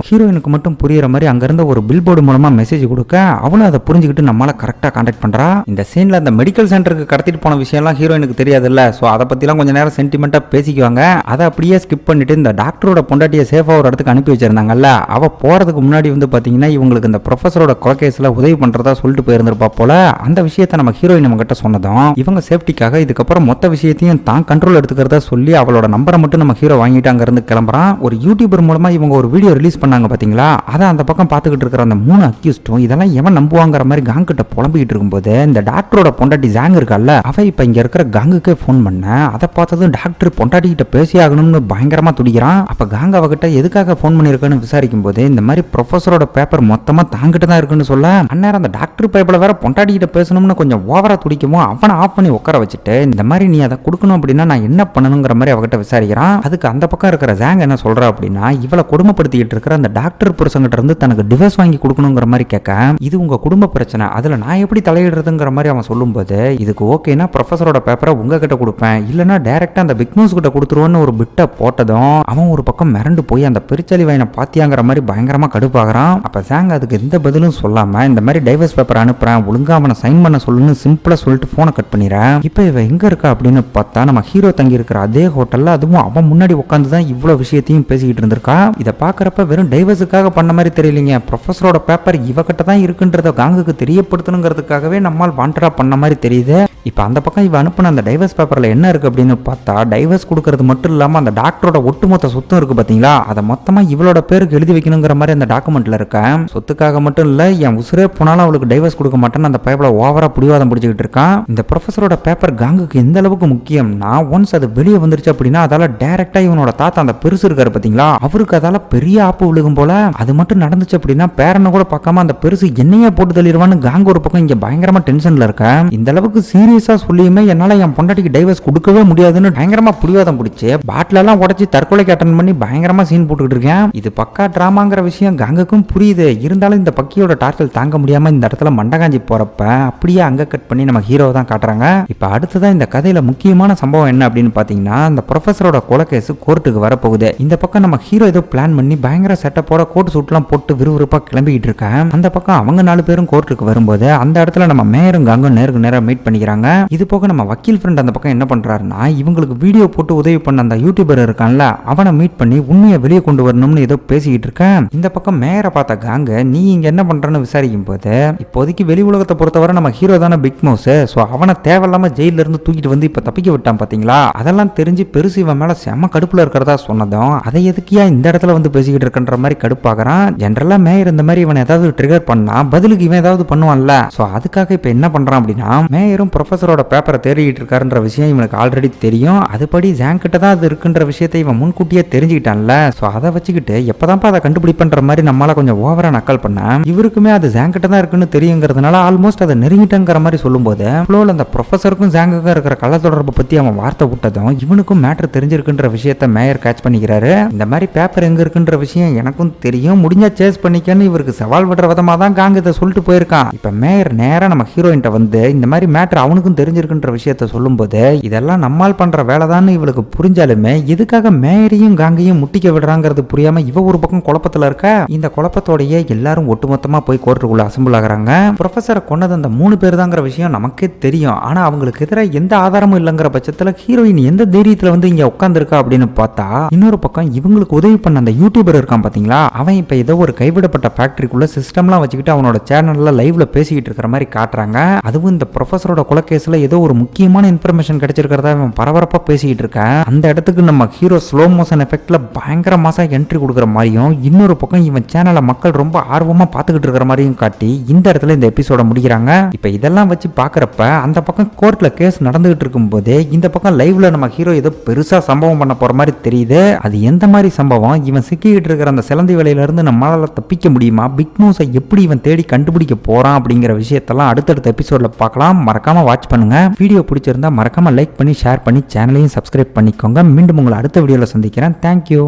ஹீரோயினுக்கு மட்டும் புரியுற மாதிரி அங்க இருந்த ஒரு பில் போர்டு மூலமா மெசேஜ் கொடுக்க அவளும் அதை புரிஞ்சுக்கிட்டு நம்மளால கரெக்டா கான்டாக்ட் பண்றா. இந்த சீன்ல அந்த மெடிக்கல் சென்டருக்கு கடத்திட்டு போன விஷயம் எல்லாம் ஹீரோயினுக்கு தெரியாதுல்ல. சோ அதை பத்தி எல்லாம் கொஞ்ச நேரம் சென்டிமெண்டா பேசிக்குவாங்க. அதை அப்படியே ஸ்கிப் பண்ணிட்டு இந்த டாக்டரோட பொண்டாட்டியை சேஃபா ஒரு இடத்துக்கு அனுப்பி வச்சிருந்தாங்கல்ல, அவ போறதுக்கு முன்னாடி வந்து பாத்தீங்கன்னா இவங்களுக்கு இந்த ப்ரொஃபஸரோட கொலைகேஸ்ல உதவி பண்றதா சொல்லிட்டு போயிருந்திருப்பா போல. அந்த விஷயத்த நம்ம ஹீரோயின் நம்ம கிட்ட சொன்னதும் இவங்க சேஃப்டிக்காக இதுக்கப்புறம் மொத்த விஷயத்தையும் தான் கண்ட்ரோல் எடுத்துக்கிறதா சொல்லி அவளோட நம்பரை மட்டும் நம்ம ஹீரோ வாங்கிட்டு அங்க இருந்து கிளம்புறான். ஒரு யூடியூபர் மூலமா இவங்க ஒரு வீடியோ ரிலீஸ் பண்ணாங்க பாத்தீங்களா, அதை அந்த பக்கம் பார்த்துக்கிட்டு இருக்கிற அந்த 3 அக்யூஸ்டும் இதெல்லாம் எவன் நம்புவாங்கிற மாதிரி காங் கிட்ட புலம்பிக்கிட்டு இருக்கும்போது இந்த டாக்டரோட பொண்டாட்டி ஜாங் இருக்கல்ல, அவ இப்ப இங்க இருக்கிற காங்குக்கே போன் பண்ண அதை பார்த்ததும் டாக்டர் பொண்டாட்டி கிட்ட பேசி ஆகணும்னு பயங்கரமா துடிக்கிறான். அப்ப காங் அவகிட்ட எதுக்காக போன் பண்ணிருக்கன்னு விசாரிக்கும் போது இந்த மாதிரி ப்ரொஃபஸரோட பேப்பர் மொத்தமா தாங்கிட்டு தான் இருக்குன்னு சொல்ல அந்நேரம் அந்த டாக்டர் பேப்பர்ல வேற பொண்டாட்டி கிட்ட பேசணும்னு கொஞ்சம் ஓவரா துடிக்குமோ அவனை ஆஃப் பண்ணி உட்கார வச்சுட்டு இந்த மாதிரி நீ அதை கொடுக்கணும் அப்படின்னா நான் என்ன பண்ணணுங்கிற மாதிரி அவகிட்ட விசாரிக்கிறான். அதுக்கு அந்த பக்கம் இருக்கிற ஜாங் என்ன சொல்றா அப்படின்னா இவளை கொடுமைப்படுத்திட்டு இருக்கிற அந்த டாக்டர் புருஷங்கிட்ட இருந்து தனக்கு டிவோர்ஸ் வாங்கி கொடுக்கணுங்கிற மாதிரி கேட்க இது உங்க குடும்ப பிரச்சனை, அதுல நான் எப்படி தலையிடுறதுங்கிற மாதிரி அவன் சொல்லும்போது இதுக்கு ஓகேனா ப்ரொஃபஸரோட பேப்பரை உங்ககிட்ட கொடுப்பேன், இல்லனா டைரக்டா அந்த பிக் மவுஸ் கிட்ட கொடுத்துருவோன்னு ஒரு பிட்ட போட்டதும் அவன் ஒரு பக்கம் மிரண்டு போய் அந்த பெருச்சாலி வாயினை பாத்தியாங்கிற மாதிரி பயங்கரமா கடுப்பாகிறான். அப்ப ஜாங் அதுக்கு எந்த பதிலும் சொல்லாம இந்த மாதிரி டைவர்ஸ் பேப்பர் அனுப்புறேன், ஒழுங்கா அவனை சைன் பண்ண சொல்லுன்னு சிம்பிளா சொல்லிட்டு போனை கட் பண்ணிடுறேன். இப்ப இவ எங்க இருக்கா அப்படின்னு பார்த்தா நம்ம ஹீரோ தங்கி இருக்கிற அதே ஹோட்டல்ல, அதுவும் அவன் முன்னாடி உட்காந்து தான் இவ்வளவு விஷயத்தையும் பேசிக்கிட்டு இருந்திருக்கா. இதை பாக்குறப்ப வெறும் டைவர்ஸுக்காக பண்ண மாதிரி தெரியலீங்க, ப்ரொஃபஸரோட பேப்பர் இவகிட்ட தான் இருக்குன்றத காங்குக்கு தெரியப்படுத்தணுங்கிறதுக்காகவே நம்மால் வாண்டடா பண்ண மாதிரி தெரியுது. இப்ப அந்த பக்கம் இவ அனுப்பின அந்த டைவர்ஸ் பேப்பர்ல என்ன இருக்கு அப்படின்னு பார்த்தா டைவர்ஸ் கொடுக்கறது மட்டும் இல்லாம அந்த டாக்டரோட ஒட்டுமொத்த சொத்தும் இருக்கு பாத்தீங்களா, அதை மொத்தமா இவளோட பேருக்கு எழுதி வைக்கணுங்கிற மாதிரி அந்த டாக்குமெண்ட்ல இருக்க. சொத்துக்காக மட்டும் இல்ல என் உசுரே போனாலும் அவளுக்கு டைவர்ஸ் கொடுக்க மாட்டேன்னு அந்த பேப்பர்ல ஓவரா புடிவாதம் பிடிச்சிக்கிட்டு இருக்கான். இந்த ப்ரொஃபஸரோட பேப்பர் காங்குக்கு எந்த அளவுக்கு முக்கியம்னா ஒன்ஸ் அது வெளியே வந்துருச்சு அப்படின்னா அதால டைரக்டா இவனோட தாத்தா அந்த பெருசு இருக்காரு பாத்தீங்களா, அவருக்கு அதால பெரிய ஆப்பு விழுகும் போல. அது மட்டும் நடந்துச்சு அப்படின்னா பேரனை கூட பார்க்காம அந்த பெருசு என்னையே போட்டு தள்ளிடுவான்னு காங் ஒரு பக்கம் இங்க பயங்கரமா டென்ஷன்ல இருக்க. இந்த அளவுக்கு சீரியஸா சொல்லியுமே என்னால என் பொண்டாட்டிக்கு டைவர்ஸ் கொடுக்கவே முடியாதுன்னு பயங்கரமா புடிவாதம் பிடிச்சு பாட்டில எல்லாம் உடச்சி தற்கொலைக்கு அட்டன் பண்ணி பயங்கரமா சீன் போட்டுக்கிட்டு இருக்கேன். இது பக்கா டிராமாங்கிற விஷயம் காங்குக்கும் புரியுது. இருந்தாலும் இந்த பக்கியோட டார்ச்சல் தாங்க முடியாம இந்த இடத்துல மண்டகாஞ்சி போறப்ப அப்படியே அங்க கட் பண்ணி நம்ம ஹீரோ தான் காட்டுறாங்க. இப்ப அடுத்ததான் இந்த கதையில முக்கியமான சம்பவம் என்ன அப்படின்னு பாத்தீங்கன்னா அந்த ப்ரொஃபஸரோட கொலை கேஸ் கோர்ட்டுக்கு வரப்போகுது. இந்த பக்கம் நம்ம ஹீரோ ஏதோ பிளான் பண்ணி பயங்கர செட்டப்போட கோட் சூட்லாம் போட்டு விறுவிறுப்பா கிளம்பிக்கிட்டு இருக்கேன். அந்த பக்கம் அவங்க 4 பேரும் கோர்ட்டுக்கு வரும்போது அந்த இடத்துல நம்ம மேயரும் காங்கும் நேருக்கு நேரம் மீட் பண்ணிக்கிறாங்க. இது போக நம்ம வக்கீல் ஃப்ரெண்ட் அந்த பக்கம் என்ன பண்றாருன்னா இவங்களுக்கு வீடியோ போட்டு உதவி பண்ண அந்த யூடியூபர் இருக்கான்ல அவனை மீட் பண்ணி உண்மையை வெளியே கொண்டு வரணும்னு ஏதோ பேசிக்கிட்டு இருக்கேன். இந்த பக்கம் மேயரை பார்த்த காங்க நீ இங்க என்ன பண்றன்னு விசாரிக்கும் போது இப்போதைக்கு வெளி உலகத்தை பொறுத்தவரை நம்ம ஹீரோ தானே பிக் மவுஸ், சோ அவனை தேவையில்லாம ஜெயில இருந்து தூக்கிட்டு வந்து இப்ப தப்பிக்க விட்டான் பாத்தீங்களா, அதெல்லாம் தெரிஞ்சு பெருசு இவன் மேல செம கடுப்புல இருக்கிறதா சொன்னதும் அதை எதுக்கியா இந்த இடத்துல வந்து பேசிக்கிட்டு இருக்கன்ற மாதிரி கடுப்பாகிறான். ஜெனரலா மேயர் இந்த மாதிரி இவன் ஏதாவது ட்ரிகர் பண்ணா பதிலுக்கு இவன் ஏதாவது பண்ணுவான்ல, சோ அதுக்காக இப்ப என்ன பண்றான் அப்படின்னா மேயரும் ப்ரொஃபஸரோட பேப்பரை தேடிட்டு இருக்காருன்ற விஷயம் இவனுக்கு ஆல்ரெடி தெரியும். அதுபடி ஜாங் கிட்ட தான் அது இருக்குன்ற விஷயத்தை இவன் முன்கூட்டியே தெரிஞ்சுக்கிட்டான்ல, சோ அதை வச்சுக்கிட்டு எப்பதான்ப்பா அதை கண்டுபிடிப்பன்ற மாதிரி நம்மளால கொஞ்சம் ஓவரா நக்கல் பண்ண இவருக்குமே அது ஜாங் கிட்ட தான் இருக்குன்னு தெரியுங்கிறதுனால ஆல்மோஸ்ட் அதை நெருங்கிட்டங்கிற மாதிரி சொல்லும்போது ஃப்ளோல அந்த ப்ரொஃபஸருக்கும் ஜாங்குக்கும் இருக்கிற கள்ள தொடர்பை பத்தி அவன் வார்த்தை விட்டதும் இவனுக்கும் மேட்டர் தெரிஞ்சிருக்குன்ற விஷயத்த மேயர் கேட்ச் பண்ணிக்கிறாரு. இந்த மாதிரி பேப்பர் எங்க இருக்குன்ற விஷயம் எனக்கும் தெரியும், முடிஞ்சா சேஸ் பண்ணிக்கன்னு இவருக்கு சவால் விடுற விதமா தான் காங் இதை சொல்லிட்டு போயிருக்கான். இப்ப மேயர் நேரா நம்ம ஹீரோயின்ட்ட வந்து இந்த மாதிரி மேட்டர் அவனுக்கும் தெரிஞ்சிருக்குன்ற விஷயத்த சொல்லும்போது இதெல்லாம் நம்மால் பண்ற வேலைதான்னு இவளுக்கு புரிஞ்சாலுமே எதுக்காக மேயரையும் காங்கையும் முட்டிக்க விடுறாங்கிறது புரியாம இவ ஒரு பக்கம் குழப்பத்துல இருக்க. இந்த குழப்பத்தோடயே எல்லாரும் ஒட்டுமொத்தமா போய் கோர்ட்டுக்குள்ள அசம்பிள் ஆகுறாங்க. ப்ரொஃபஸரை கொண்டது அந்த 3 பேர் தாங்கிற விஷயம் நமக்கே தெரியும். ஆனா அவங்களுக்கு எதிராக எந்த ஆதாரமும் இல்லைங்கிற பட்சத்துல ஹீரோயின் எந்த தைரியத்துல வந்து இங்க உட்காந்துருக்கா அப்படின்னு பார்த்தா இன்னொரு பக்கம் இவங்களுக்கு உதவி பண்ண அந்த யூடியூபர் இருக்கான் பாத்தீங்களா, அவன் இப்ப ஏதோ ஒரு கைவிடப்பட்ட ஃபேக்டரிக்குள்ள சிஸ்டம்லாம் வச்சுக்கிட்டு அவனோட சேனல்ல லைவ்ல பேசிக்கிட்டு இருக்கிற மாதிரி காட்டுறாங்க. அதுவும் இந்த ப்ரொஃபஸரோட கொலைகேஸ்ல ஏதோ ஒரு முக்கியமான இன்ஃபர்மேஷன் கிடைச்சிருக்கிறதா அவன் பரபரப்பா பேசிக்கிட்டு இருக்கான். அந்த இடத்துக்கு நம்ம ஹீரோ ஸ்லோ மோஷன் எஃபெக்ட்ல பயங்கர மாசா என்ட்ரி கொடுக்குற மாதிரியும் இன்னொரு பக்கம் இவன் சேனலை மக்கள் ரொம்ப ஆர்வமா பார்த்துக்கிட்டு இருக்கிற மாதிரியும் காட்டி இந்த இடத்துல இந்த எபிசோட முடிக்கிறாங்க. இப்ப இதெல்லாம் வச்சு பாக்குறப்ப அந்த பக்கம் கோர்ட்ல கேஸ் நடந்துகிட்டு இருக்கும் போதே இந்த பக்கம் லைவ்ல நம்ம ஹீரோ ஏதோ பெருசா சம்பவம் பண்ண போற மாதிரி தெரியுது. அது எந்த மாதிரி சம்பவம், இவன் சிக்கிட்டு இருக்கிற அந்த சிலந்தி வேலையில இருந்து நம்மளால தப்பிக்க முடியுமா, பிக் மவுஸை எப்படி இவன் தேடி கண்டுபிடிக்க போறான் அப்படிங்கிற விஷயத்தெல்லாம் அடுத்தடுத்த எபிசோட்ல பார்க்கலாம். மறக்காம வாட்ச் பண்ணுங்க. வீடியோ பிடிச்சிருந்தா மறக்காம லைக் பண்ணி ஷேர் பண்ணி சேனலையும் சப்ஸ்கிரைப் பண்ணிக்கோங்க. மீண்டும் உங்களை அடுத்த வீடியோல சந்திக்கிறேன். தேங்க்யூ.